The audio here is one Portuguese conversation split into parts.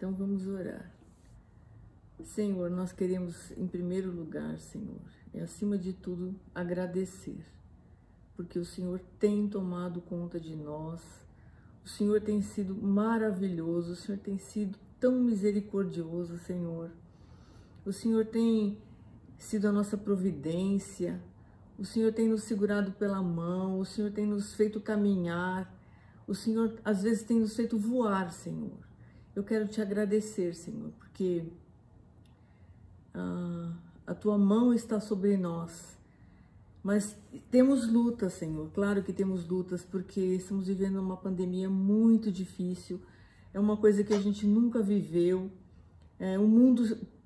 Então vamos orar. Senhor, nós queremos em primeiro lugar, Senhor, acima de tudo, agradecer, porque o Senhor tem tomado conta de nós, o Senhor tem sido maravilhoso, o Senhor tem sido tão misericordioso, Senhor. O Senhor tem sido a nossa providência, o Senhor tem nos segurado pela mão, o Senhor tem nos feito caminhar, o Senhor às vezes tem nos feito voar, Senhor. Eu quero te agradecer, Senhor, porque a tua mão está sobre nós, mas temos lutas, Senhor, claro que temos lutas, porque estamos vivendo uma pandemia muito difícil, é uma coisa que a gente nunca viveu, um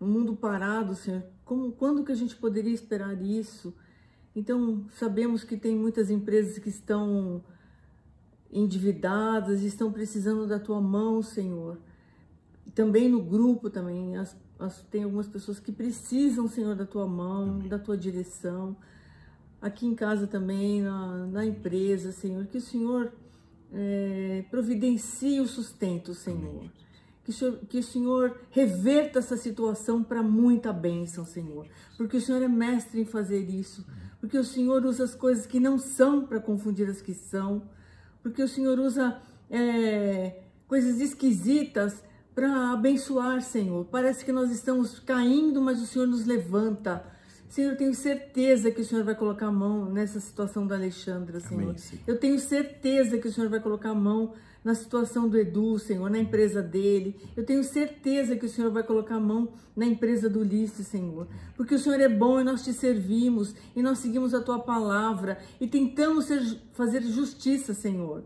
mundo parado, Senhor, quando que a gente poderia esperar isso? Então, sabemos que tem muitas empresas que estão endividadas, estão precisando da tua mão, Senhor. Também no grupo, tem algumas pessoas que precisam, Senhor, da tua mão, da tua direção. Aqui em casa também, na empresa, Senhor, que o Senhor providencie o sustento, Senhor. Que o Senhor reverta essa situação para muita bênção, Senhor. Porque o Senhor é mestre em fazer isso. Porque o Senhor usa as coisas que não são para confundir as que são. Porque o Senhor usa coisas esquisitas para abençoar, Senhor. Parece que nós estamos caindo, mas o Senhor nos levanta. Senhor, eu tenho certeza que o Senhor vai colocar a mão nessa situação da Alexandra, Senhor. Amém, eu tenho certeza que o Senhor vai colocar a mão na situação do Edu, Senhor, na empresa dele. Eu tenho certeza que o Senhor vai colocar a mão na empresa do Ulisses, Senhor. Porque o Senhor é bom e nós te servimos, e nós seguimos a tua palavra, e tentamos fazer justiça, Senhor.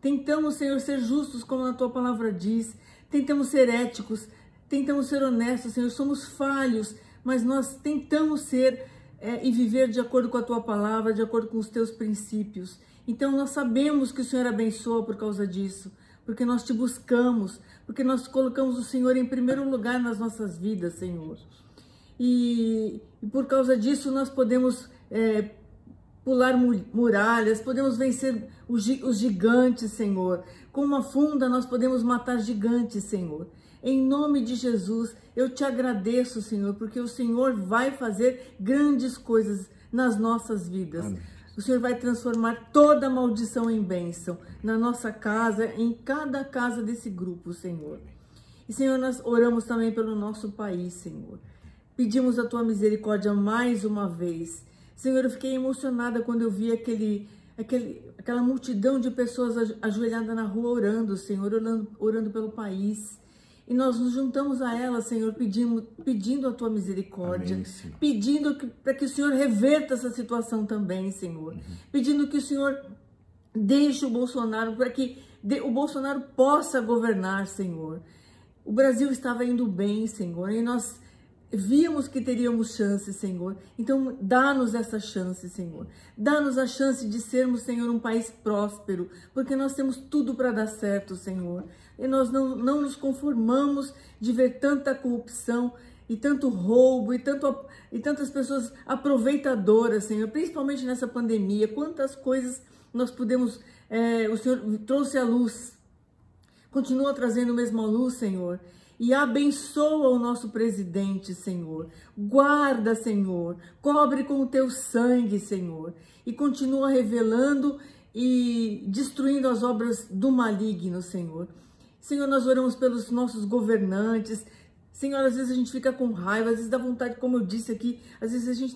Tentamos, Senhor, ser justos como a tua palavra diz. Tentamos ser éticos, tentamos ser honestos, Senhor. Somos falhos, mas nós tentamos ser e viver de acordo com a tua palavra, de acordo com os teus princípios. Então nós sabemos que o Senhor abençoa por causa disso, porque nós te buscamos, porque nós colocamos o Senhor em primeiro lugar nas nossas vidas, Senhor. E por causa disso nós podemos pular muralhas, podemos vencer os gigantes, Senhor. Com uma funda nós podemos matar gigantes, Senhor. Em nome de Jesus, eu te agradeço, Senhor, porque o Senhor vai fazer grandes coisas nas nossas vidas. Amém. O Senhor vai transformar toda maldição em bênção na nossa casa, em cada casa desse grupo, Senhor. E, Senhor, nós oramos também pelo nosso país, Senhor. Pedimos a tua misericórdia mais uma vez. Senhor, eu fiquei emocionada quando eu vi aquela multidão de pessoas ajoelhadas na rua orando, Senhor, orando pelo país. E nós nos juntamos a ela, Senhor, pedindo a tua misericórdia, amém, pedindo para que o Senhor reverta essa situação também, Senhor. Pedindo que o Senhor deixe o Bolsonaro, para que o Bolsonaro possa governar, Senhor. O Brasil estava indo bem, Senhor, e nós víamos que teríamos chance, Senhor. Então, dá-nos essa chance, Senhor. Dá-nos a chance de sermos, Senhor, um país próspero, porque nós temos tudo para dar certo, Senhor. E nós não nos conformamos de ver tanta corrupção e tanto roubo e tantas pessoas aproveitadoras, Senhor, principalmente nessa pandemia. Quantas coisas nós pudemos, o Senhor trouxe à luz, continua trazendo mesmo à luz, Senhor. E abençoa o nosso presidente, Senhor. Guarda, Senhor. Cobre com o teu sangue, Senhor. E continua revelando e destruindo as obras do maligno, Senhor. Senhor, nós oramos pelos nossos governantes. Senhor, às vezes a gente fica com raiva, às vezes dá vontade, como eu disse aqui, às vezes a gente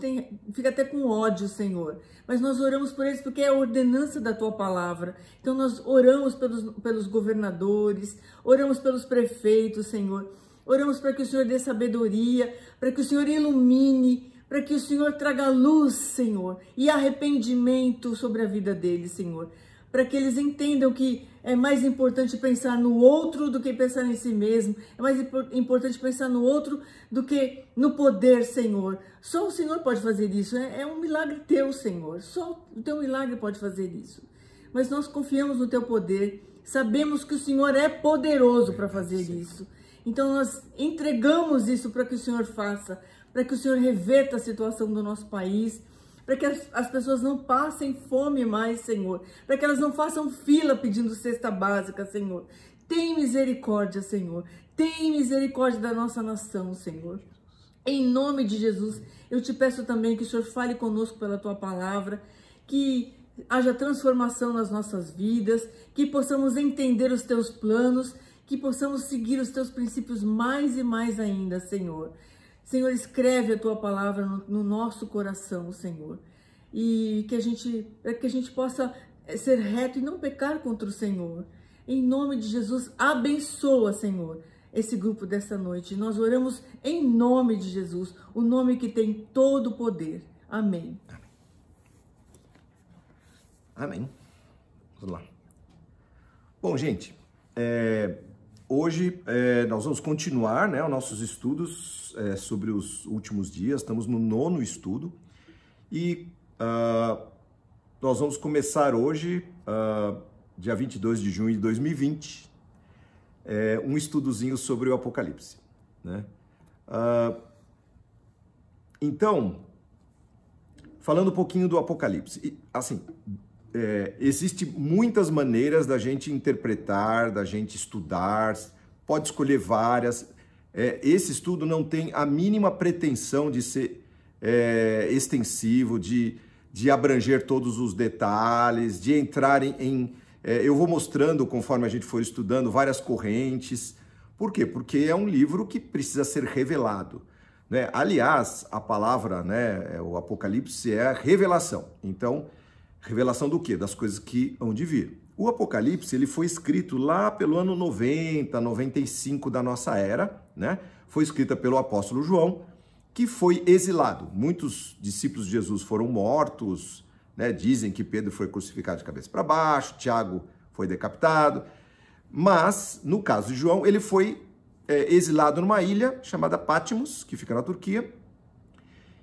fica até com ódio, Senhor. Mas nós oramos por eles porque é a ordenança da tua palavra. Então nós oramos pelos governadores, oramos pelos prefeitos, Senhor. Oramos para que o Senhor dê sabedoria, para que o Senhor ilumine, para que o Senhor traga luz, Senhor, e arrependimento sobre a vida deles, Senhor. Para que eles entendam que é mais importante pensar no outro do que pensar em si mesmo. É mais importante pensar no outro do que no poder, Senhor. Só o Senhor pode fazer isso. É um milagre teu, Senhor. Só o teu milagre pode fazer isso. Mas nós confiamos no teu poder. Sabemos que o Senhor é poderoso para fazer isso. Então nós entregamos isso para que o Senhor faça. Para que o Senhor reverta a situação do nosso país. Para que as pessoas não passem fome mais, Senhor. Para que elas não façam fila pedindo cesta básica, Senhor. Tem misericórdia, Senhor. Tem misericórdia da nossa nação, Senhor. Em nome de Jesus, eu te peço também que o Senhor fale conosco pela tua palavra, que haja transformação nas nossas vidas, que possamos entender os teus planos, que possamos seguir os teus princípios mais e mais ainda, Senhor. Senhor, escreve a tua palavra no nosso coração, Senhor, e que a gente possa ser reto e não pecar contra o Senhor. Em nome de Jesus, abençoa, Senhor, esse grupo dessa noite. Nós oramos em nome de Jesus, o nome que tem todo o poder. Amém. Amém. Vamos lá. Bom, gente, hoje nós vamos continuar, né, os nossos estudos sobre os últimos dias. Estamos no 9º estudo e nós vamos começar hoje, dia 22 de junho de 2020, um estudozinho sobre o Apocalipse, né? Então, falando um pouquinho do Apocalipse, assim, existem muitas maneiras da gente interpretar, da gente estudar, pode escolher várias. Esse estudo não tem a mínima pretensão de ser extensivo, de abranger todos os detalhes, de entrar eu vou mostrando, conforme a gente for estudando, várias correntes. Por quê? Porque é um livro que precisa ser revelado, né? Aliás, a palavra, né, o Apocalipse é a revelação. Então, revelação do quê? Das coisas que hão de vir. O Apocalipse, ele foi escrito lá pelo ano 90, 95 da nossa era, né? Foi escrita pelo apóstolo João, que foi exilado. Muitos discípulos de Jesus foram mortos, né? Dizem que Pedro foi crucificado de cabeça para baixo, Tiago foi decapitado, mas, no caso de João, ele foi exilado numa ilha chamada Patmos, que fica na Turquia,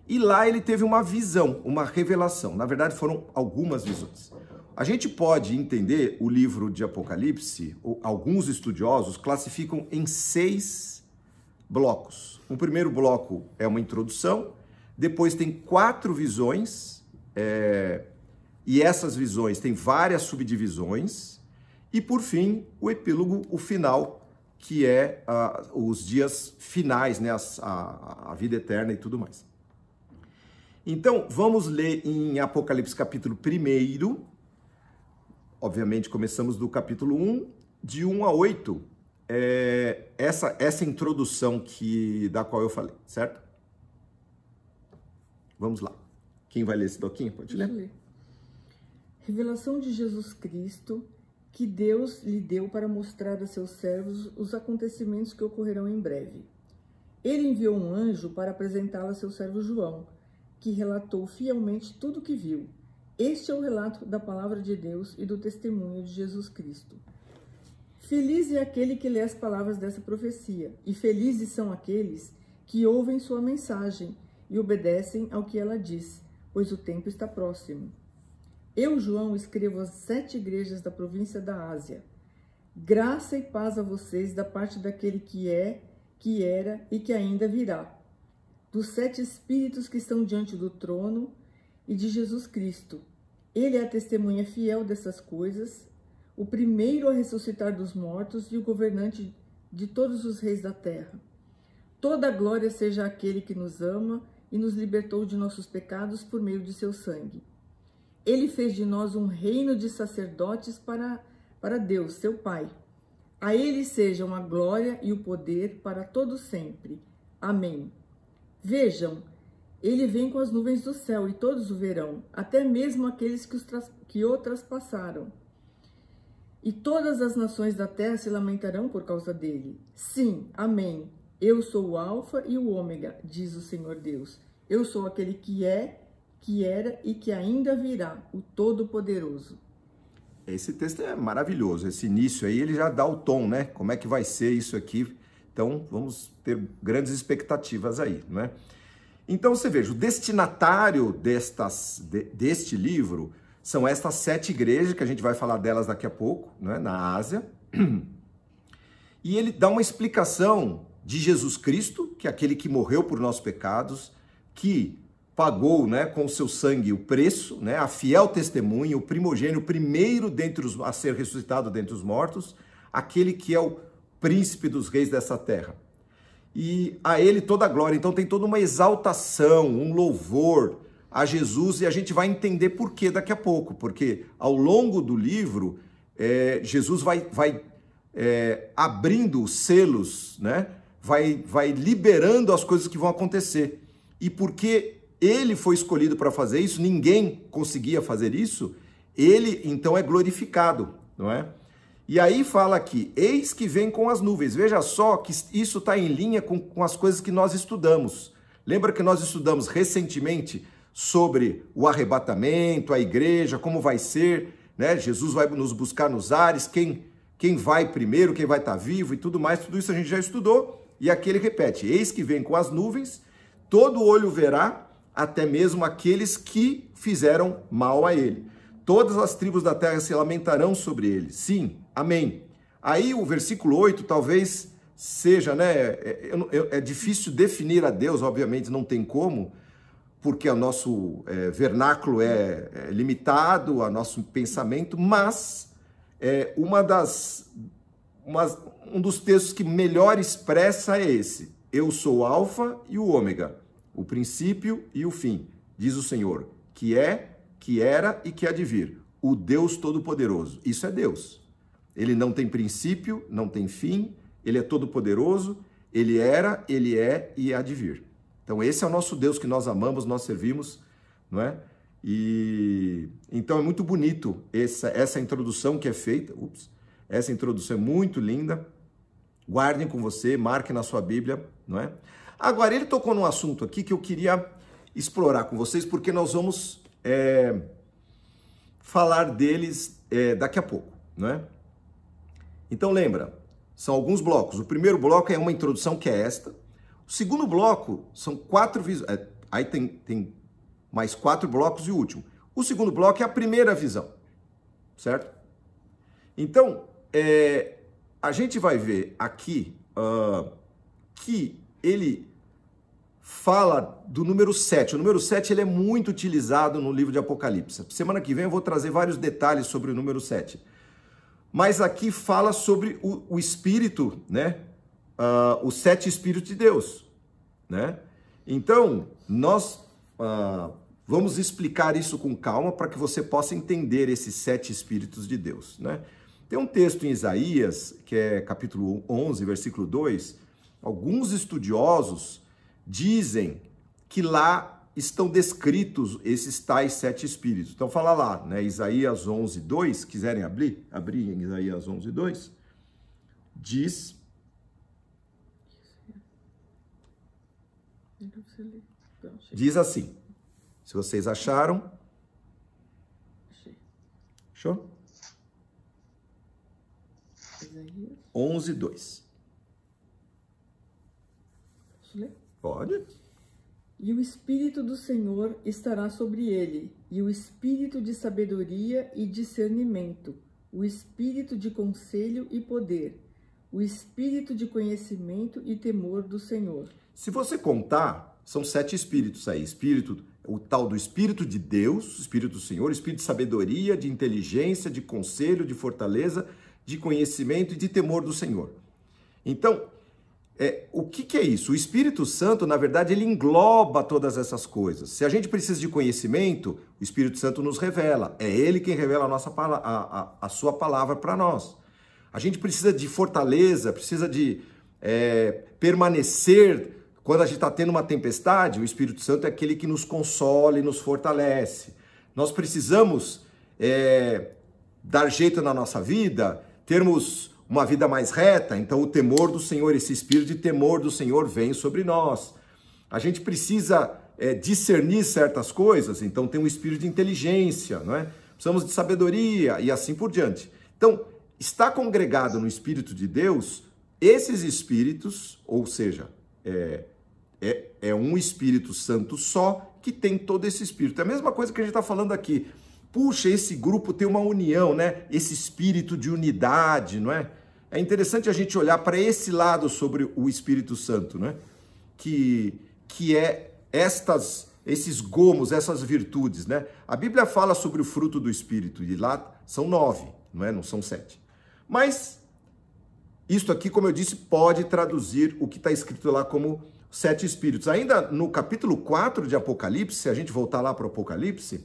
e lá ele teve uma visão, uma revelação. Na verdade, foram algumas visões. A gente pode entender o livro de Apocalipse, alguns estudiosos classificam em 6 blocos. O primeiro bloco é uma introdução, depois tem 4 visões, e essas visões têm várias subdivisões, e por fim, o epílogo, o final, que é os dias finais, né, a vida eterna e tudo mais. Então, vamos ler em Apocalipse capítulo 1, obviamente começamos do capítulo 1, de 1 a 8, essa introdução da qual eu falei, certo? Vamos lá. Quem vai ler esse doquinho? Pode ler? Revelação de Jesus Cristo, que Deus lhe deu para mostrar a seus servos os acontecimentos que ocorrerão em breve. Ele enviou um anjo para apresentá-lo a seu servo João, que relatou fielmente tudo o que viu. Este é o relato da palavra de Deus e do testemunho de Jesus Cristo. Feliz é aquele que lê as palavras dessa profecia, e felizes são aqueles que ouvem sua mensagem e obedecem ao que ela diz, pois o tempo está próximo. Eu, João, escrevo às 7 igrejas da província da Ásia. Graça e paz a vocês da parte daquele que é, que era e que ainda virá, dos 7 espíritos que estão diante do trono e de Jesus Cristo. Ele é a testemunha fiel dessas coisas, o primeiro a ressuscitar dos mortos e o governante de todos os reis da terra. Toda a glória seja àquele que nos ama e nos libertou de nossos pecados por meio de seu sangue. Ele fez de nós um reino de sacerdotes para Deus, seu Pai. A ele sejam a glória e o poder para todo sempre. Amém. Vejam, ele vem com as nuvens do céu e todos o verão, até mesmo aqueles que o traspassaram. E todas as nações da terra se lamentarão por causa dele. Sim, amém. Eu sou o Alfa e o Ômega, diz o Senhor Deus. Eu sou aquele que é, que era e que ainda virá, o Todo-Poderoso. Esse texto é maravilhoso. Esse início aí, ele já dá o tom, né? Como é que vai ser isso aqui? Então, vamos ter grandes expectativas aí, né? Então, você veja, o destinatário deste livro são estas 7 igrejas, que a gente vai falar delas daqui a pouco, né? Na Ásia. E ele dá uma explicação de Jesus Cristo, que é aquele que morreu por nossos pecados, que pagou, né, com o seu sangue o preço, né, a fiel testemunha, o primogênito, o primeiro a ser ressuscitado dentre os mortos, aquele que é o príncipe dos reis dessa terra. E a ele toda a glória. Então tem toda uma exaltação, um louvor a Jesus, e a gente vai entender por quê daqui a pouco, porque ao longo do livro, Jesus vai abrindo os selos, né? Vai liberando as coisas que vão acontecer. E porque ele foi escolhido para fazer isso, ninguém conseguia fazer isso, ele então é glorificado, não é? E aí fala aqui, eis que vem com as nuvens. Veja só que isso está em linha com as coisas que nós estudamos. Lembra que nós estudamos recentemente sobre o arrebatamento, a igreja, como vai ser, né? Jesus vai nos buscar nos ares, quem vai primeiro, quem vai estar vivo e tudo mais, tudo isso a gente já estudou. E aqui ele repete, eis que vem com as nuvens, todo olho verá, até mesmo aqueles que fizeram mal a ele. Todas as tribos da terra se lamentarão sobre ele. Sim, amém. Aí o versículo 8 talvez seja, né? É difícil definir a Deus, obviamente não tem como, porque o nosso vernáculo é limitado, o nosso pensamento, mas um dos textos que melhor expressa é esse. Eu sou o alfa e o ômega, o princípio e o fim, diz o Senhor, que é, que era e que há de vir, o Deus Todo-Poderoso. Isso é Deus. Ele não tem princípio, não tem fim, ele é todo-poderoso, ele era, ele é e há de vir. Então esse é o nosso Deus que nós amamos, nós servimos, não é? E então é muito bonito essa introdução que é feita. Essa introdução é muito linda. Guardem com você, marquem na sua Bíblia, não é? Agora ele tocou num assunto aqui que eu queria explorar com vocês, porque nós vamos falar deles daqui a pouco, não é? Então lembra, são alguns blocos. O primeiro bloco é uma introdução que é esta. O segundo bloco são 4 visões. Aí tem mais 4 blocos e o último. O segundo bloco é a primeira visão, certo? Então, a gente vai ver aqui que ele fala do número 7. O número 7 ele é muito utilizado no livro de Apocalipse. Semana que vem eu vou trazer vários detalhes sobre o número 7. Mas aqui fala sobre o Espírito, né? Os 7 Espíritos de Deus, né? Então, nós vamos explicar isso com calma para que você possa entender esses 7 Espíritos de Deus, né? Tem um texto em Isaías, que é capítulo 11, versículo 2, alguns estudiosos dizem que lá estão descritos esses tais 7 espíritos. Então fala lá, né, Isaías 11, 2, quiserem abrir em Isaías 11, 2, diz assim, se vocês acharam, show? 11, 2. Posso ler? Pode. E o Espírito do Senhor estará sobre ele, e o Espírito de sabedoria e discernimento, o Espírito de conselho e poder, o Espírito de conhecimento e temor do Senhor. Se você contar, são 7 espíritos aí. O tal do Espírito de Deus, o Espírito do Senhor, Espírito de sabedoria, de inteligência, de conselho, de fortaleza, de conhecimento e de temor do Senhor. Então, o que é isso? O Espírito Santo, na verdade, ele engloba todas essas coisas. Se a gente precisa de conhecimento, o Espírito Santo nos revela. É ele quem revela a sua palavra para nós. A gente precisa de fortaleza, precisa de permanecer. Quando a gente está tendo uma tempestade, o Espírito Santo é aquele que nos consola e nos fortalece. Nós precisamos dar jeito na nossa vida, termos uma vida mais reta, então o temor do Senhor, esse espírito de temor do Senhor vem sobre nós. A gente precisa discernir certas coisas, então tem um espírito de inteligência, não é? Precisamos de sabedoria e assim por diante. Então, está congregado no Espírito de Deus esses espíritos, ou seja, é um Espírito Santo só que tem todo esse espírito. É a mesma coisa que a gente está falando aqui. Puxa, esse grupo tem uma união, né? Esse espírito de unidade, não é? É interessante a gente olhar para esse lado sobre o Espírito Santo, né? Que é esses gomos, essas virtudes, né? A Bíblia fala sobre o fruto do Espírito, e lá são 9, não é? Não são 7. Mas Isto aqui, como eu disse, pode traduzir o que está escrito lá como 7 espíritos. Ainda no capítulo 4 de Apocalipse, se a gente voltar lá para o Apocalipse,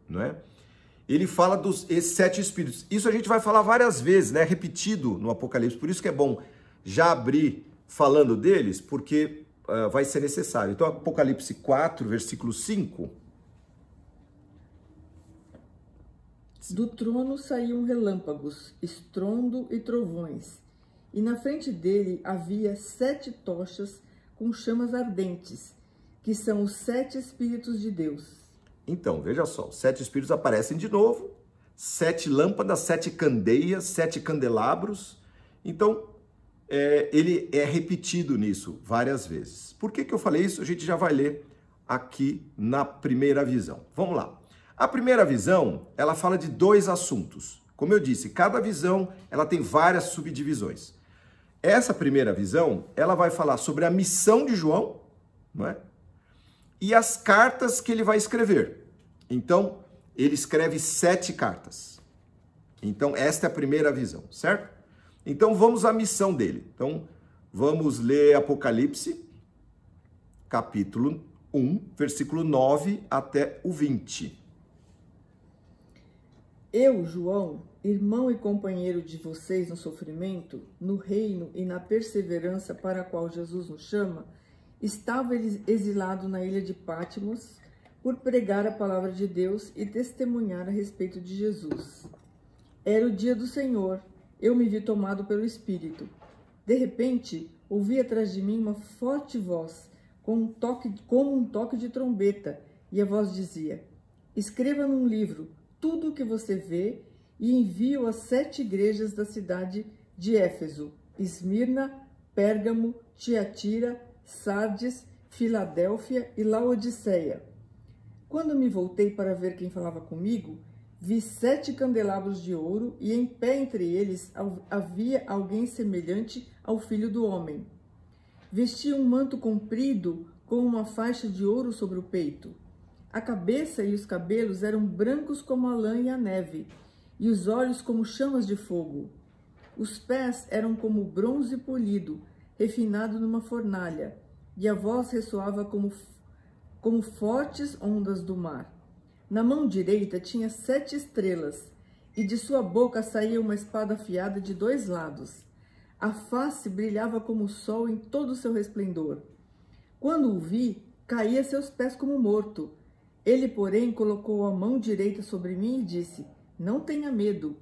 não é? Ele fala dos esses 7 espíritos. Isso a gente vai falar várias vezes, né? Repetido no Apocalipse. Por isso que é bom já abrir falando deles, porque vai ser necessário. Então, Apocalipse 4, versículo 5. Do trono saíam relâmpagos, estrondo e trovões, e na frente dele havia 7 tochas com chamas ardentes, que são os 7 Espíritos de Deus. Então, veja só, os 7 Espíritos aparecem de novo, 7 lâmpadas, 7 candeias, 7 candelabros. Então, ele é repetido nisso várias vezes. Por que eu falei isso? A gente já vai ler aqui na primeira visão. Vamos lá. A primeira visão, ela fala de 2 assuntos. Como eu disse, cada visão ela tem várias subdivisões. Essa primeira visão, ela vai falar sobre a missão de João, não é? E as cartas que ele vai escrever. Então, ele escreve 7 cartas. Então, esta é a primeira visão, certo? Então, vamos à missão dele. Então, vamos ler Apocalipse, capítulo 1, versículo 9 até o 20. Eu, João, irmão e companheiro de vocês no sofrimento, no reino e na perseverança para a qual Jesus nos chama, estava exilado na ilha de Patmos por pregar a palavra de Deus e testemunhar a respeito de Jesus. Era o dia do Senhor, eu me vi tomado pelo Espírito. De repente, ouvi atrás de mim uma forte voz, como um toque de trombeta, e a voz dizia: escreva num livro tudo o que você vê e envie-o às 7 igrejas da cidade de Éfeso, Esmirna, Pérgamo, Tiatira, Sardes, Filadélfia e Laodiceia. Quando me voltei para ver quem falava comigo, vi 7 candelabros de ouro e em pé entre eles havia alguém semelhante ao Filho do Homem. Vestia um manto comprido com uma faixa de ouro sobre o peito. A cabeça e os cabelos eram brancos como a lã e a neve, e os olhos como chamas de fogo. Os pés eram como bronze polido, refinado numa fornalha, e a voz ressoava como fortes ondas do mar. Na mão direita tinha 7 estrelas, e de sua boca saía uma espada afiada de 2 lados. A face brilhava como o sol em todo o seu resplendor. Quando o vi, caí a seus pés como morto. Ele, porém, colocou a mão direita sobre mim e disse: não tenha medo.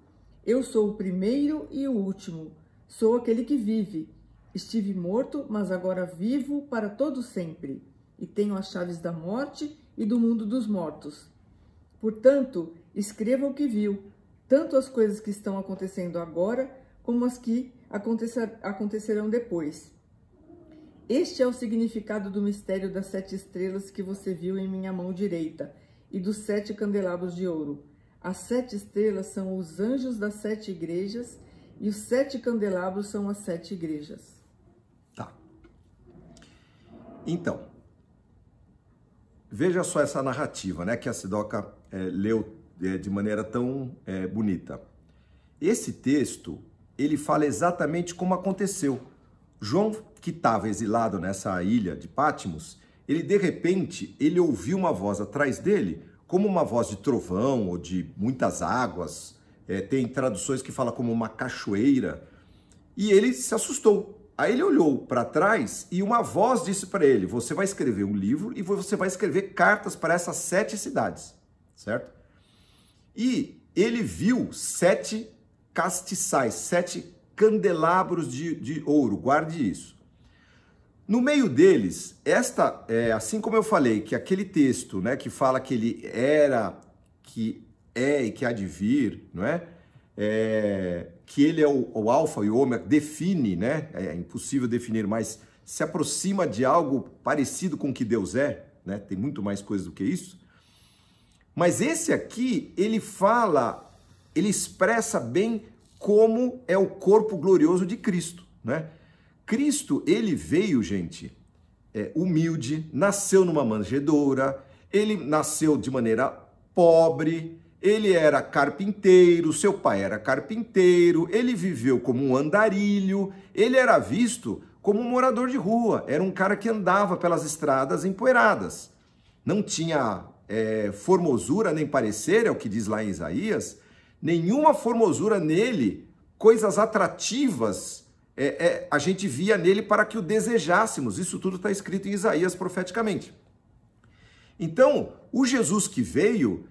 Eu sou o primeiro e o último. Sou aquele que vive. Estive morto, mas agora vivo para todo sempre. E tenho as chaves da morte e do mundo dos mortos. Portanto, escreva o que viu, tanto as coisas que estão acontecendo agora, como as que acontecerão depois. Este é o significado do mistério das 7 estrelas que você viu em minha mão direita e dos 7 candelabros de ouro. As 7 estrelas são os anjos das 7 igrejas e os 7 candelabros são as 7 igrejas. Tá. Então, veja só essa narrativa, né, que a Sidoca leu de maneira tão bonita. Esse texto, ele fala exatamente como aconteceu. João, que estava exilado nessa ilha de Patmos, ele de repente, ele ouviu uma voz atrás dele, como uma voz de trovão ou de muitas águas, tem traduções que falam como uma cachoeira, e ele se assustou. Aí ele olhou para trás e uma voz disse para ele: você vai escrever um livro e você vai escrever cartas para essas 7 cidades, certo? E ele viu 7 castiçais, 7 candelabros de ouro, guarde isso. No meio deles, assim como eu falei, que aquele texto, né, que fala que ele era, que é e que há de vir, não é? Que ele é o alfa e o ômega, define, né? É impossível definir, mas se aproxima de algo parecido com o que Deus é, né? Tem muito mais coisa do que isso. Mas esse aqui, ele fala, ele expressa bem como é o corpo glorioso de Cristo, né? Cristo, ele veio, gente, humilde, nasceu numa manjedoura, ele nasceu de maneira pobre, ele era carpinteiro, seu pai era carpinteiro, ele viveu como um andarilho, ele era visto como um morador de rua, era um cara que andava pelas estradas empoeiradas. Não tinha formosura nem parecer, é o que diz lá em Isaías, nenhuma formosura nele, coisas atrativas, a gente via nele para que o desejássemos. Isso tudo está escrito em Isaías profeticamente. Então, o Jesus que veio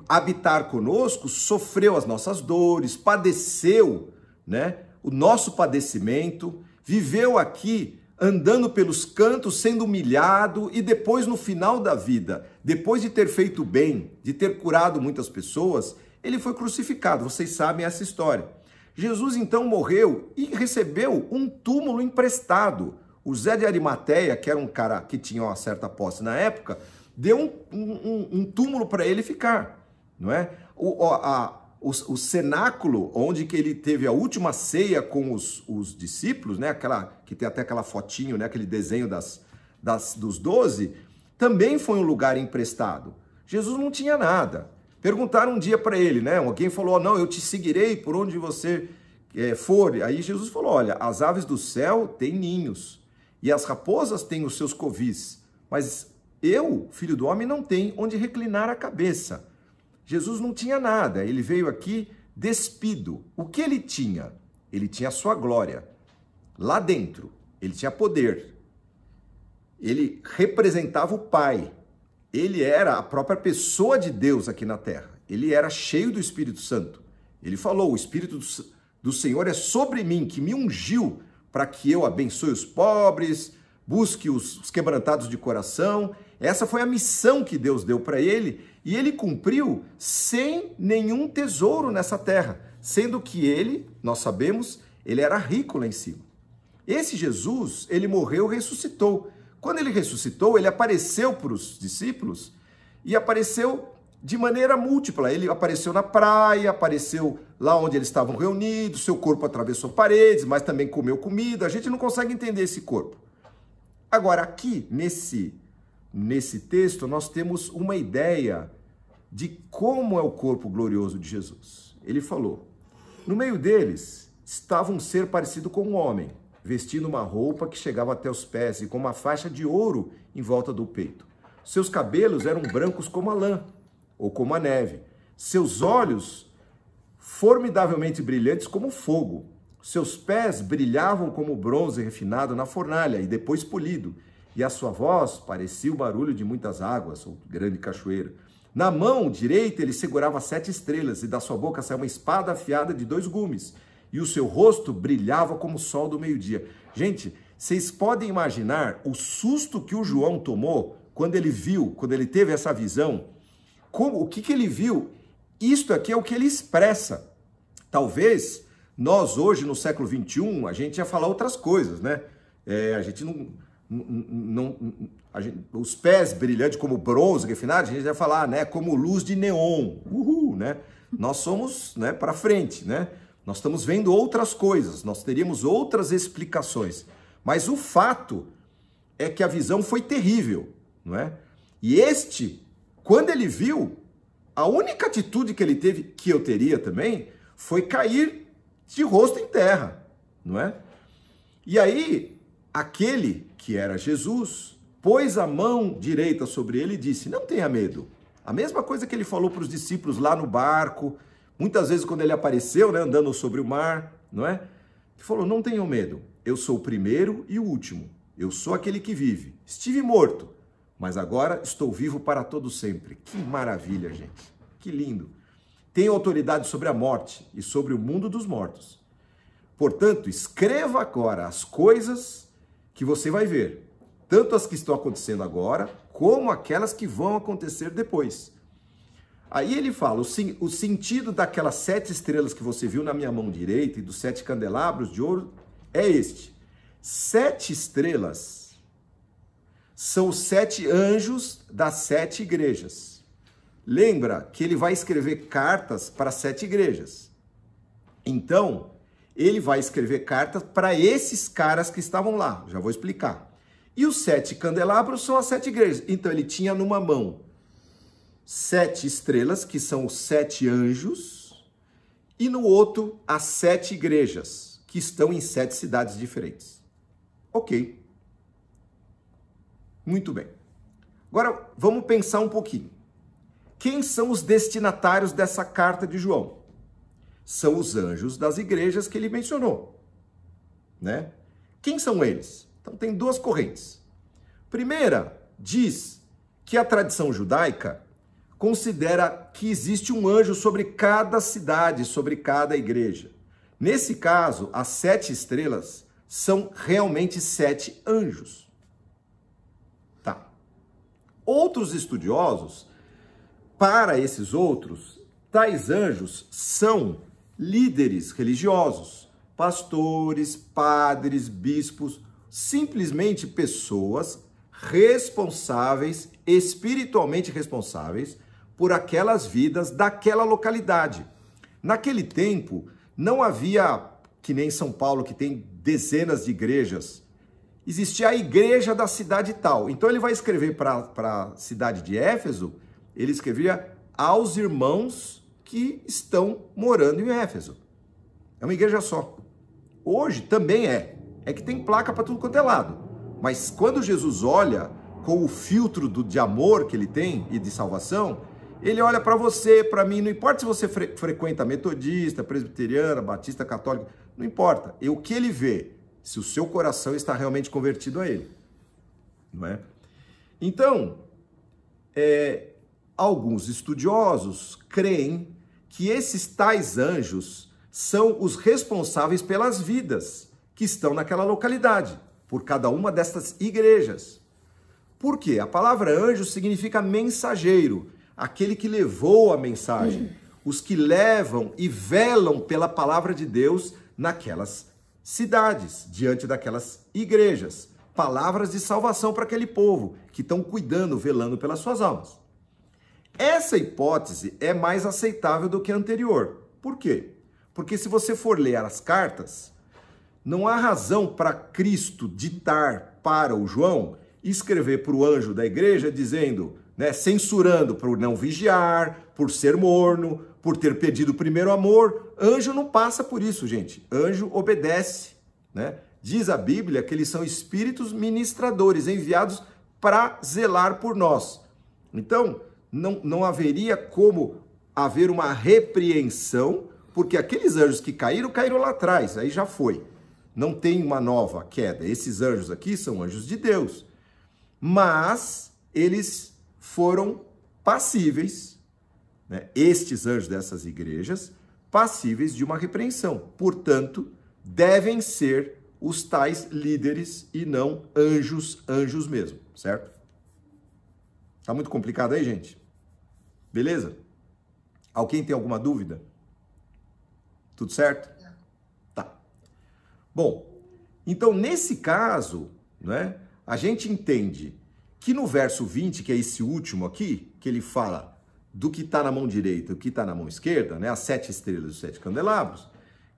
habitar conosco, sofreu as nossas dores, padeceu, né, o nosso padecimento, viveu aqui andando pelos cantos, sendo humilhado, e depois, no final da vida, depois de ter feito bem, de ter curado muitas pessoas, ele foi crucificado. Vocês sabem essa história. Jesus então morreu e recebeu um túmulo emprestado. O Zé de Arimateia, que era um cara que tinha uma certa posse na época, deu um túmulo para ele ficar, não é? O cenáculo, onde que ele teve a última ceia com os discípulos, né? Que tem até aquela fotinho, né? Aquele desenho dos 12, também foi um lugar emprestado. Jesus não tinha nada. Perguntaram um dia para ele, né? Alguém falou, não, eu te seguirei por onde você for. Aí Jesus falou, olha, as aves do céu têm ninhos e as raposas têm os seus covis, mas eu, filho do homem, não tenho onde reclinar a cabeça. Jesus não tinha nada, ele veio aqui despido. O que ele tinha? Ele tinha a sua glória. Lá dentro, ele tinha poder. Ele representava o Pai. Ele era a própria pessoa de Deus aqui na terra. Ele era cheio do Espírito Santo. Ele falou, o Espírito do Senhor é sobre mim, que me ungiu para que eu abençoe os pobres, busque os quebrantados de coração. Essa foi a missão que Deus deu para ele, e ele cumpriu sem nenhum tesouro nessa terra, sendo que ele, nós sabemos, ele era rico lá em cima. Esse Jesus, ele morreu e ressuscitou. Quando ele ressuscitou, ele apareceu para os discípulos e apareceu de maneira múltipla. Ele apareceu na praia, apareceu lá onde eles estavam reunidos, seu corpo atravessou paredes, mas também comeu comida. A gente não consegue entender esse corpo. Agora, aqui, nesse texto, nós temos uma ideia de como é o corpo glorioso de Jesus. Ele falou, no meio deles estava um ser parecido com um homem, vestindo uma roupa que chegava até os pés e com uma faixa de ouro em volta do peito. Seus cabelos eram brancos como a lã, ou como a neve. Seus olhos formidavelmente brilhantes como fogo. Seus pés brilhavam como bronze refinado na fornalha e depois polido. E a sua voz parecia o barulho de muitas águas, ou grande cachoeira. Na mão direita ele segurava 7 estrelas e da sua boca saiu uma espada afiada de 2 gumes. E o seu rosto brilhava como o sol do meio-dia. Gente, vocês podem imaginar o susto que o João tomou quando ele teve essa visão? O que ele viu? Isto aqui é o que ele expressa. Talvez nós hoje, no século XXI, a gente ia falar outras coisas, né? A gente os pés brilhantes como bronze refinado, a gente ia falar, né? Como luz de neon. Uhul, né? Nós somos, né, para frente, né? Nós estamos vendo outras coisas, nós teríamos outras explicações. Mas o fato é que a visão foi terrível, não é? E quando ele viu, a única atitude que ele teve, que eu teria também, foi cair de rosto em terra, não é? E aí, aquele que era Jesus, pôs a mão direita sobre ele e disse, não tenha medo. A mesma coisa que ele falou para os discípulos lá no barco, muitas vezes quando ele apareceu, né, andando sobre o mar, não é? Ele falou, não tenham medo, eu sou o primeiro e o último, eu sou aquele que vive. Estive morto, mas agora estou vivo para todo sempre. Que maravilha, gente, que lindo. Tenho autoridade sobre a morte e sobre o mundo dos mortos. Portanto, escreva agora as coisas que você vai ver, tanto as que estão acontecendo agora, como aquelas que vão acontecer depois. Aí ele fala, o sentido daquelas 7 estrelas que você viu na minha mão direita e dos 7 candelabros de ouro é este. 7 estrelas são os 7 anjos das 7 igrejas. Lembra que ele vai escrever cartas para 7 igrejas. Então, ele vai escrever cartas para esses caras que estavam lá. Já vou explicar. E os 7 candelabros são as 7 igrejas. Então, ele tinha numa mão 7 estrelas, que são os 7 anjos, e no outro, as 7 igrejas, que estão em 7 cidades diferentes. Ok. Muito bem. Agora, vamos pensar um pouquinho. Quem são os destinatários dessa carta de João? São os anjos das igrejas que ele mencionou, né? Quem são eles? Então, tem 2 correntes. Primeira, diz que a tradição judaica considera que existe um anjo sobre cada cidade, sobre cada igreja. Nesse caso, as 7 estrelas são realmente 7 anjos. Tá. Outros estudiosos, para esses outros, tais anjos são líderes religiosos, pastores, padres, bispos, simplesmente pessoas responsáveis, espiritualmente responsáveis, por aquelas vidas daquela localidade. Naquele tempo, não havia, que nem São Paulo, que tem dezenas de igrejas, existia a igreja da cidade tal. Então ele vai escrever para a cidade de Éfeso, ele escrevia aos irmãos que estão morando em Éfeso. É uma igreja só. Hoje também é. É que tem placa para tudo quanto é lado. Mas quando Jesus olha com o filtro de amor que ele tem e de salvação, ele olha para você, para mim, não importa se você frequenta metodista, presbiteriana, batista, católica, não importa. E o que ele vê, se o seu coração está realmente convertido a ele. Não é? Então, alguns estudiosos creem que esses tais anjos são os responsáveis pelas vidas que estão naquela localidade, por cada uma destas igrejas. Por quê? A palavra anjo significa mensageiro, aquele que levou a mensagem, os que levam e velam pela palavra de Deus naquelas cidades, diante daquelas igrejas. Palavras de salvação para aquele povo que estão cuidando, velando pelas suas almas. Essa hipótese é mais aceitável do que a anterior. Por quê? Porque se você for ler as cartas, não há razão para Cristo ditar para o João escrever para o anjo da igreja dizendo, né, censurando por não vigiar, por ser morno, por ter pedido o primeiro amor. Anjo não passa por isso, gente. Anjo obedece, né? Diz a Bíblia que eles são espíritos ministradores, enviados para zelar por nós. Então, não haveria como haver uma repreensão, porque aqueles anjos que caíram lá atrás, aí já foi. Não tem uma nova queda. Esses anjos aqui são anjos de Deus. Mas eles foram passíveis, né, estes anjos dessas igrejas, passíveis de uma repreensão. Portanto, devem ser os tais líderes e não anjos mesmo, certo? Tá muito complicado aí, gente? Beleza? Alguém tem alguma dúvida? Tudo certo? Tá. Bom, então nesse caso, né, a gente entende que no verso 20, que é esse último aqui, que ele fala do que está na mão direita e o que está na mão esquerda, né, as 7 estrelas e os 7 candelabros,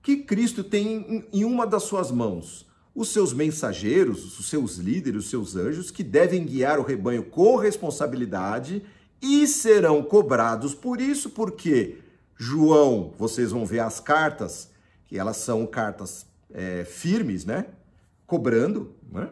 que Cristo tem em uma das suas mãos os seus mensageiros, os seus líderes, os seus anjos, que devem guiar o rebanho com responsabilidade e serão cobrados por isso, porque João, vocês vão ver as cartas, que elas são cartas firmes, né, cobrando, né?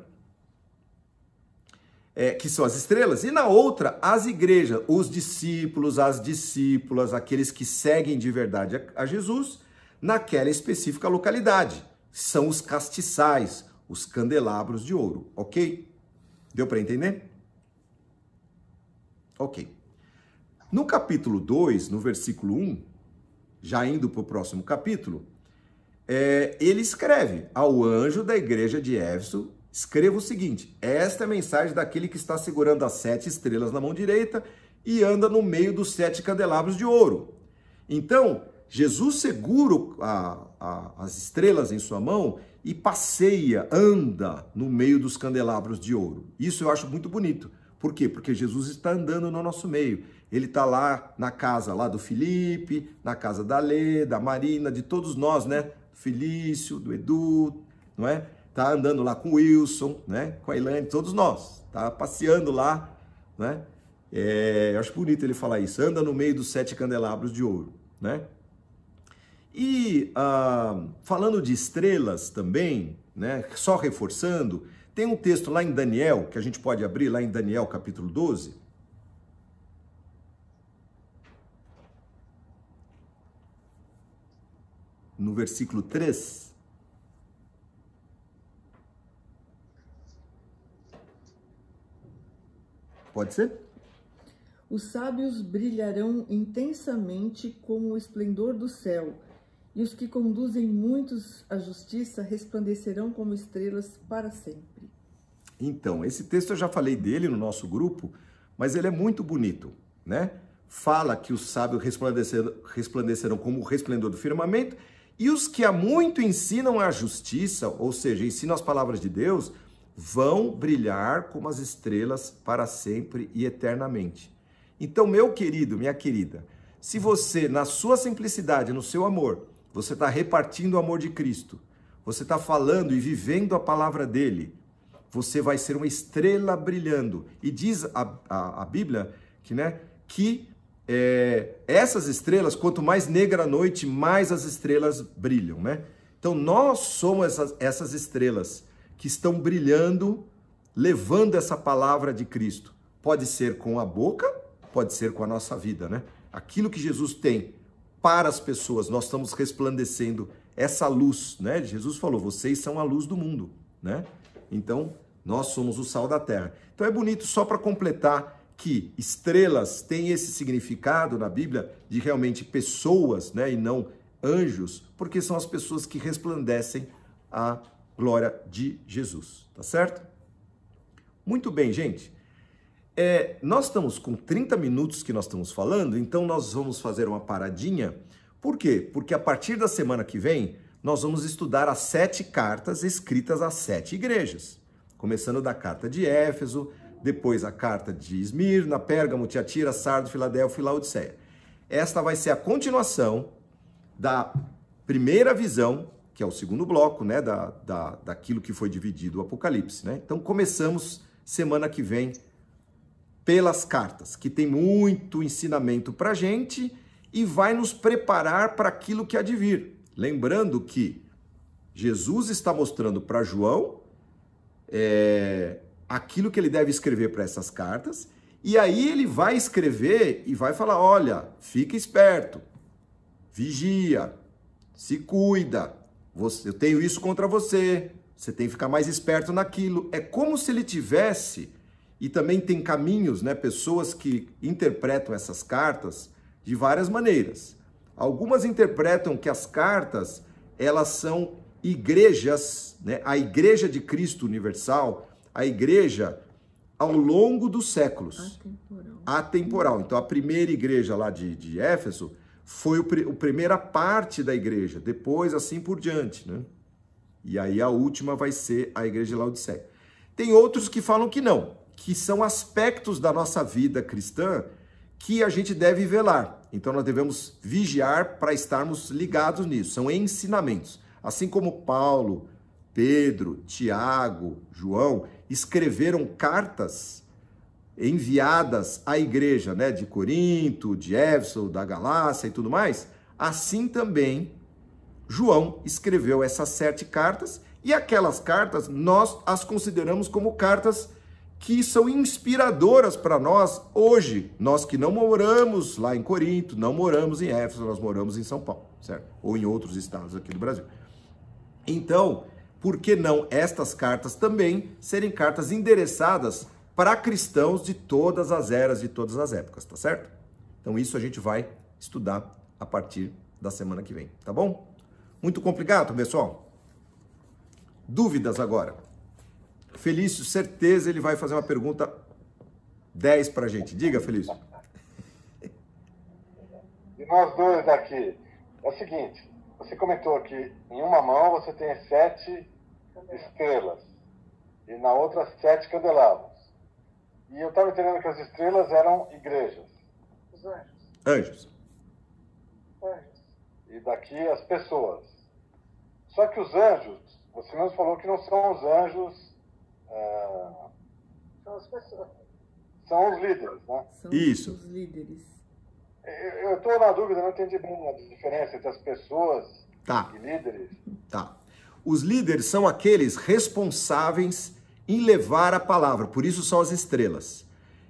Que são as estrelas, e na outra, as igrejas, os discípulos, as discípulas, aqueles que seguem de verdade a Jesus, naquela específica localidade. São os castiçais, os candelabros de ouro, ok? Deu para entender? Ok. No capítulo 2, no versículo 1, já indo para o próximo capítulo, ele escreve ao anjo da igreja de Éfeso, escreva o seguinte: esta é a mensagem daquele que está segurando as 7 estrelas na mão direita e anda no meio dos 7 candelabros de ouro. Então, Jesus segura as estrelas em sua mão e passeia, anda no meio dos candelabros de ouro. Isso eu acho muito bonito. Por quê? Porque Jesus está andando no nosso meio. Ele está lá na casa lá do Felipe, na casa da Lê, da Marina, de todos nós, né? Do Felício, do Edu, não é? Tá andando lá com o Wilson, né? Com a Ilane, todos nós. Tá passeando lá, né? Eu acho bonito ele falar isso, anda no meio dos 7 candelabros de ouro, né? E falando de estrelas também, né, só reforçando, tem um texto lá em Daniel, que a gente pode abrir lá em Daniel capítulo 12. No versículo 3. Pode ser? Os sábios brilharão intensamente como o esplendor do céu, e os que conduzem muitos à justiça resplandecerão como estrelas para sempre. Então, esse texto eu já falei dele no nosso grupo, mas ele é muito bonito, né? Fala que os sábios resplandecerão como o resplendor do firmamento, e os que há muito ensinam a justiça, ou seja, ensinam as palavras de Deus, vão brilhar como as estrelas para sempre e eternamente. Então, meu querido, minha querida, se você, na sua simplicidade, no seu amor, você está repartindo o amor de Cristo, você está falando e vivendo a palavra dele, você vai ser uma estrela brilhando. E diz a Bíblia que essas estrelas, quanto mais negra a noite, mais as estrelas brilham, né? Então, nós somos essas estrelas que estão brilhando, levando essa palavra de Cristo. Pode ser com a boca, pode ser com a nossa vida, né? Aquilo que Jesus tem para as pessoas, nós estamos resplandecendo essa luz, né? Jesus falou, vocês são a luz do mundo, né? Então, nós somos o sal da terra. Então, é bonito só para completar que estrelas têm esse significado na Bíblia de realmente pessoas, né? E não anjos, porque são as pessoas que resplandecem a glória de Jesus, tá certo? Muito bem, gente. Nós estamos com 30 minutos que nós estamos falando, então nós vamos fazer uma paradinha. Por quê? Porque a partir da semana que vem, nós vamos estudar as 7 cartas escritas às 7 igrejas. Começando da carta de Éfeso, depois a carta de Esmirna, Pérgamo, Tiatira, Sardo, Filadélfia e Laodiceia. Esta vai ser a continuação da primeira visão, que é o segundo bloco, né, daquilo que foi dividido o Apocalipse, né? Então começamos semana que vem pelas cartas, que tem muito ensinamento para a gente e vai nos preparar para aquilo que há de vir. Lembrando que Jesus está mostrando para João aquilo que ele deve escrever para essas cartas, e aí ele vai escrever e vai falar, olha, fica esperto, vigia, se cuida, eu tenho isso contra você, você tem que ficar mais esperto naquilo. É como se ele tivesse, e também tem caminhos, né, pessoas que interpretam essas cartas de várias maneiras. Algumas interpretam que as cartas, elas são igrejas, né, a igreja de Cristo universal, a igreja ao longo dos séculos. Atemporal. Então, a primeira igreja lá de Éfeso foi a primeira parte da igreja, depois assim por diante, né? E aí a última vai ser a igreja de Laodiceia. Tem outros que falam que não, que são aspectos da nossa vida cristã que a gente deve velar. Então nós devemos vigiar para estarmos ligados nisso. São ensinamentos. Assim como Paulo, Pedro, Tiago, João escreveram cartas enviadas à igreja, né, de Corinto, de Éfeso, da Galácia e tudo mais, assim também João escreveu essas 7 cartas, e aquelas cartas nós as consideramos como cartas que são inspiradoras para nós hoje, nós que não moramos lá em Corinto, não moramos em Éfeso, nós moramos em São Paulo, certo? Ou em outros estados aqui do Brasil. Então, por que não estas cartas também serem cartas endereçadas para cristãos de todas as eras, de todas as épocas, tá certo? Então isso a gente vai estudar a partir da semana que vem, tá bom? Muito complicado, pessoal? Dúvidas agora? Felício, certeza ele vai fazer uma pergunta 10 pra gente. Diga, Felício. E nós dois aqui, é o seguinte, você comentou que em uma mão você tem 7 estrelas e na outra 7 candelabros. E eu estava entendendo que as estrelas eram igrejas. Os anjos. Anjos. Anjos. E daqui as pessoas. Só que os anjos, você mesmo falou que não são os anjos... São as pessoas. são os líderes, né? São Isso. os líderes. Eu estou na dúvida, não entendi bem a diferença entre as pessoas Tá. e líderes. Tá. Os líderes são aqueles responsáveis em levar a palavra, por isso são as estrelas.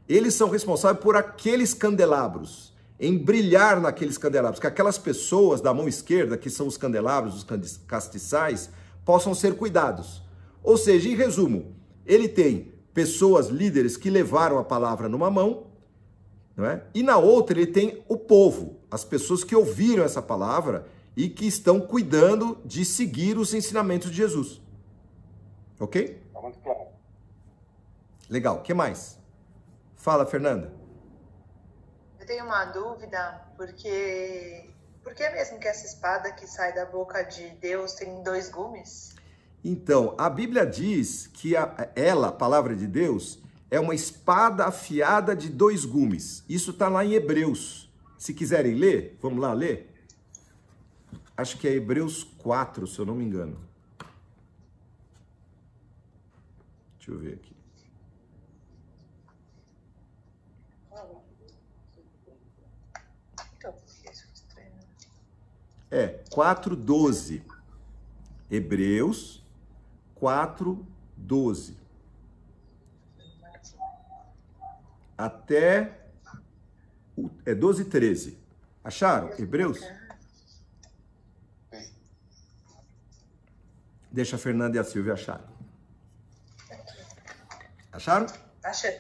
Eles são responsáveis por aqueles candelabros, em brilhar naqueles candelabros, que aquelas pessoas da mão esquerda, que são os candelabros, os castiçais, possam ser cuidados. Ou seja, em resumo, ele tem pessoas, líderes, que levaram a palavra numa mão, não é? E na outra ele tem o povo, as pessoas que ouviram essa palavra e que estão cuidando de seguir os ensinamentos de Jesus. Ok? Está muito claro. Legal. O que mais? Fala, Fernanda. Eu tenho uma dúvida, porque... Por que mesmo que essa espada que sai da boca de Deus tem 2 gumes? Então, a Bíblia diz que a palavra de Deus, é uma espada afiada de 2 gumes. Isso está lá em Hebreus. Se quiserem ler, vamos lá ler? Acho que é Hebreus 4, se eu não me engano. Deixa eu ver aqui. É, 4:12. Hebreus 4:12. Até 12:13. Acharam? Hebreus? Deixa a Fernanda e a Silvia acharem. Acharam? Achei.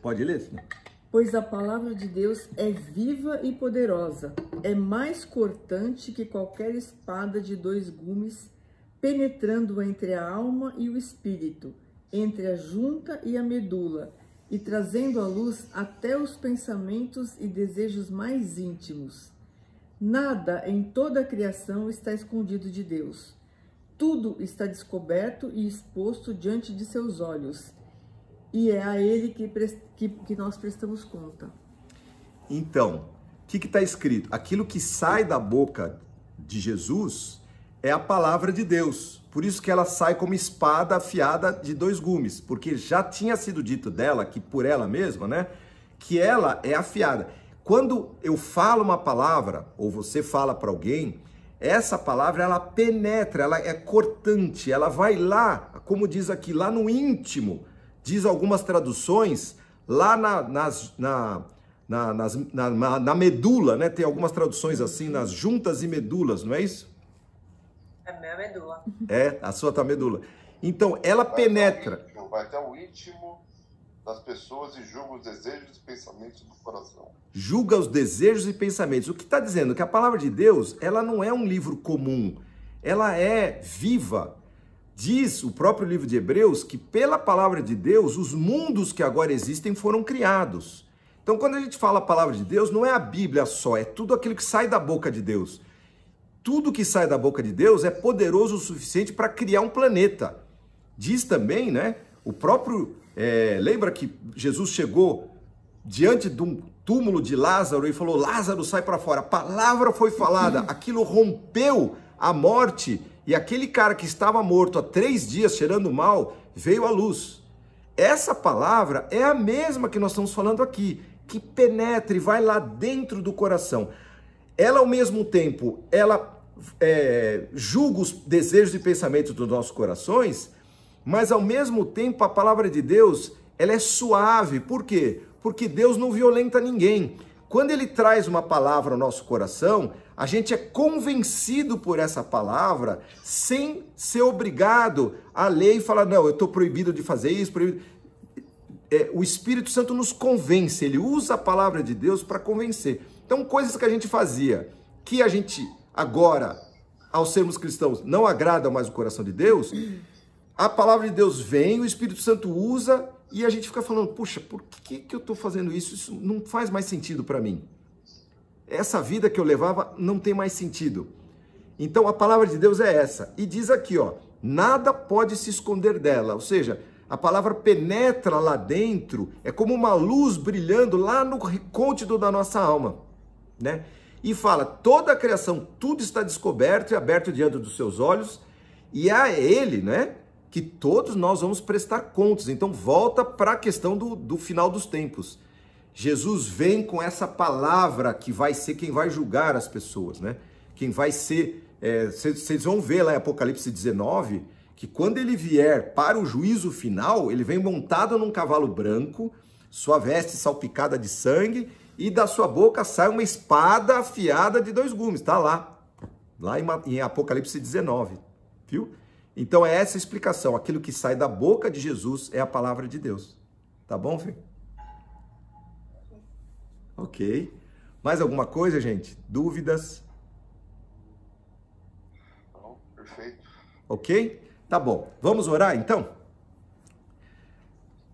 Pode ler, senhor? Pois a palavra de Deus é viva e poderosa, é mais cortante que qualquer espada de 2 gumes, penetrando entre a alma e o espírito, entre a junta e a medula, e trazendo à luz até os pensamentos e desejos mais íntimos. Nada em toda a criação está escondido de Deus. Tudo está descoberto e exposto diante de seus olhos. E é a ele que nós prestamos conta. Então, o que está escrito? Aquilo que sai da boca de Jesus é a palavra de Deus. Por isso que ela sai como espada afiada de 2 gumes. Porque já tinha sido dito dela, que por ela mesma, né? Que ela é afiada. Quando eu falo uma palavra, ou você fala para alguém, essa palavra, ela penetra, ela é cortante, ela vai lá, como diz aqui, lá no íntimo. Diz algumas traduções, lá na medula, né? Tem algumas traduções assim, nas juntas e medulas, não é isso? É a minha medula. É, a sua tá medula. Então, ela penetra. Vai até o íntimo das pessoas e julga os desejos e pensamentos do coração. Julga os desejos e pensamentos. O que está dizendo? Que a palavra de Deus, ela não é um livro comum. Ela é viva. Diz o próprio livro de Hebreus que pela palavra de Deus, os mundos que agora existem foram criados. Então, quando a gente fala a palavra de Deus, não é a Bíblia só, é tudo aquilo que sai da boca de Deus. Tudo que sai da boca de Deus é poderoso o suficiente para criar um planeta. Diz também, né? O próprio... lembra que Jesus chegou diante de um túmulo de Lázaro e falou, Lázaro, sai para fora. A palavra foi falada, aquilo rompeu a morte e aquele cara que estava morto há 3 dias cheirando mal, veio à luz. Essa palavra é a mesma que nós estamos falando aqui, que penetra e vai lá dentro do coração. Ela, ao mesmo tempo, ela julga os desejos e pensamentos dos nossos corações, mas, ao mesmo tempo, a palavra de Deus, ela é suave. Por quê? Porque Deus não violenta ninguém. Quando ele traz uma palavra ao nosso coração, a gente é convencido por essa palavra sem ser obrigado a ler e falar, não, eu estou proibido de fazer isso. O Espírito Santo nos convence, ele usa a palavra de Deus para convencer. Então, coisas que a gente fazia, que a gente agora, ao sermos cristãos, não agrada mais o coração de Deus, a palavra de Deus vem, o Espírito Santo usa e a gente fica falando, puxa, por que eu estou fazendo isso? Isso não faz mais sentido para mim. Essa vida que eu levava não tem mais sentido. Então a palavra de Deus é essa. E diz aqui, ó, nada pode se esconder dela. Ou seja, a palavra penetra lá dentro, é como uma luz brilhando lá no recôndito da nossa alma, né? E fala, toda a criação, tudo está descoberto e aberto diante dos seus olhos, e é ele, né, que todos nós vamos prestar contas. Então volta para a questão do final dos tempos. Jesus vem com essa palavra que vai ser quem vai julgar as pessoas, né? Quem vai ser, vocês vão ver lá em Apocalipse 19, que quando ele vier para o juízo final, ele vem montado num cavalo branco, sua veste salpicada de sangue, e da sua boca sai uma espada afiada de 2 gumes, tá lá em Apocalipse 19, viu? Então é essa a explicação, aquilo que sai da boca de Jesus é a palavra de Deus, tá bom, Fê? Ok. Mais alguma coisa, gente? Dúvidas? Não, perfeito. Ok? Tá bom. Vamos orar, então?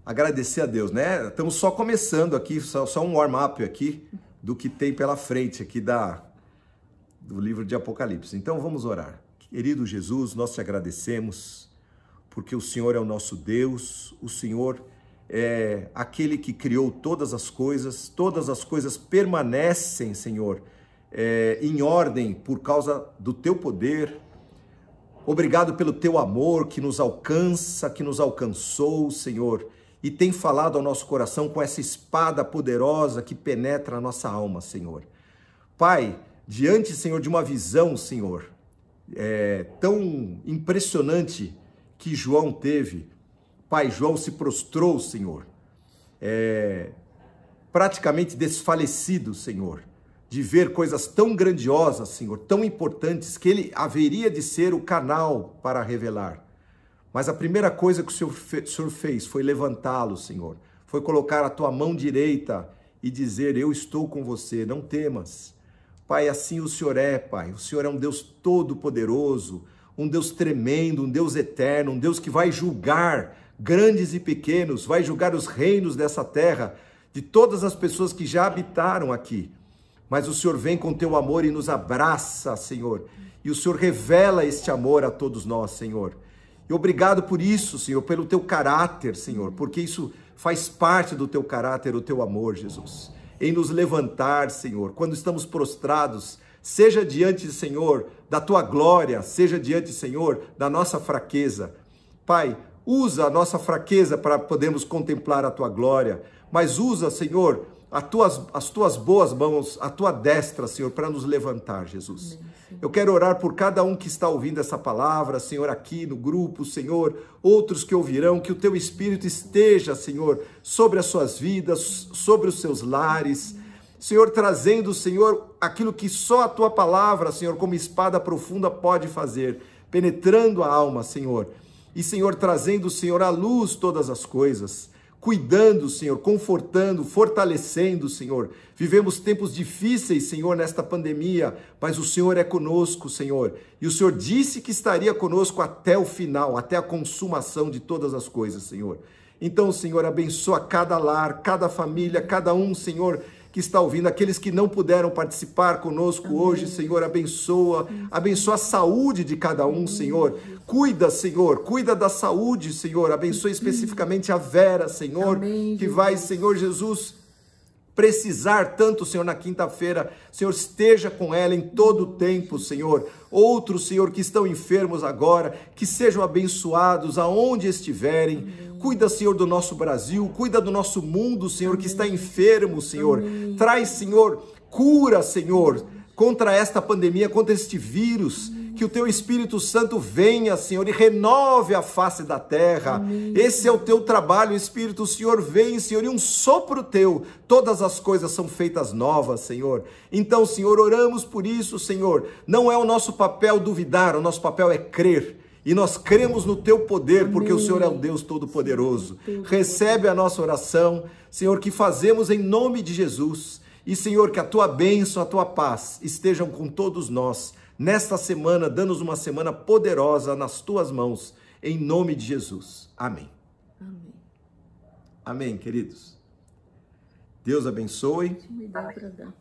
Agradecer a Deus, né? Estamos só começando aqui, só um warm-up aqui do que tem pela frente aqui do livro de Apocalipse. Então vamos orar. Querido Jesus, nós te agradecemos porque o Senhor é o nosso Deus, o Senhor é aquele que criou todas as coisas permanecem, Senhor, em ordem por causa do teu poder. Obrigado pelo teu amor que nos alcança, que nos alcançou, Senhor, e tem falado ao nosso coração com essa espada poderosa que penetra a nossa alma, Senhor. Pai, diante, Senhor, de uma visão, Senhor, tão impressionante que João teve, Pai, João se prostrou, Senhor, praticamente desfalecido, Senhor, de ver coisas tão grandiosas, Senhor, tão importantes, que ele haveria de ser o canal para revelar. Mas a primeira coisa que o Senhor fez foi levantá-lo, Senhor, foi colocar a tua mão direita e dizer, eu estou com você, não temas. Pai, assim o Senhor é, Pai, o Senhor é um Deus todo-poderoso, um Deus tremendo, um Deus eterno, um Deus que vai julgar grandes e pequenos, vai julgar os reinos dessa terra, de todas as pessoas que já habitaram aqui. Mas o Senhor vem com teu amor e nos abraça, Senhor, e o Senhor revela este amor a todos nós, Senhor. E obrigado por isso, Senhor, pelo teu caráter, Senhor, porque isso faz parte do teu caráter, o teu amor, Jesus. Em nos levantar, Senhor, quando estamos prostrados, seja diante, Senhor, da tua glória, seja diante, Senhor, da nossa fraqueza. Pai, usa a nossa fraqueza para podermos contemplar a tua glória, mas usa, Senhor, as tuas boas mãos, a tua destra, Senhor, para nos levantar, Jesus. Eu quero orar por cada um que está ouvindo essa palavra, Senhor, aqui no grupo, Senhor, outros que ouvirão, que o teu Espírito esteja, Senhor, sobre as suas vidas, sobre os seus lares, Senhor, trazendo, Senhor, aquilo que só a tua palavra, Senhor, como espada profunda pode fazer, penetrando a alma, Senhor, e, Senhor, trazendo, Senhor, à luz todas as coisas, cuidando, Senhor, confortando, fortalecendo, Senhor. Vivemos tempos difíceis, Senhor, nesta pandemia, mas o Senhor é conosco, Senhor. E o Senhor disse que estaria conosco até o final, até a consumação de todas as coisas, Senhor. Então, Senhor, abençoa cada lar, cada família, cada um, Senhor, que está ouvindo, aqueles que não puderam participar conosco hoje, Senhor, abençoa a saúde de cada um, Senhor. Cuida, Senhor, cuida da saúde, Senhor, abençoa especificamente a Vera, Senhor, que vai, Senhor Jesus, precisar tanto, Senhor, na quinta-feira, Senhor, esteja com ela em todo o tempo, Senhor. Outros, Senhor, que estão enfermos agora, que sejam abençoados aonde estiverem. Cuida, Senhor, do nosso Brasil, cuida do nosso mundo, Senhor, que está enfermo, Senhor. Traz, Senhor, cura, Senhor, contra esta pandemia, contra este vírus. Que o teu Espírito Santo venha, Senhor, e renove a face da terra. Amém. Esse é o teu trabalho, Espírito. O Senhor vem, Senhor, e um sopro teu, todas as coisas são feitas novas, Senhor. Então, Senhor, oramos por isso, Senhor. Não é o nosso papel duvidar, o nosso papel é crer. E nós cremos no teu poder, amém, porque o Senhor é o Deus Todo-Poderoso. Recebe a nossa oração, Senhor, que fazemos em nome de Jesus. E, Senhor, que a tua bênção, a tua paz estejam com todos nós. Nesta semana, dando-nos uma semana poderosa nas tuas mãos, em nome de Jesus. Amém. Amém. Amém, queridos. Deus abençoe. Me dá para dar.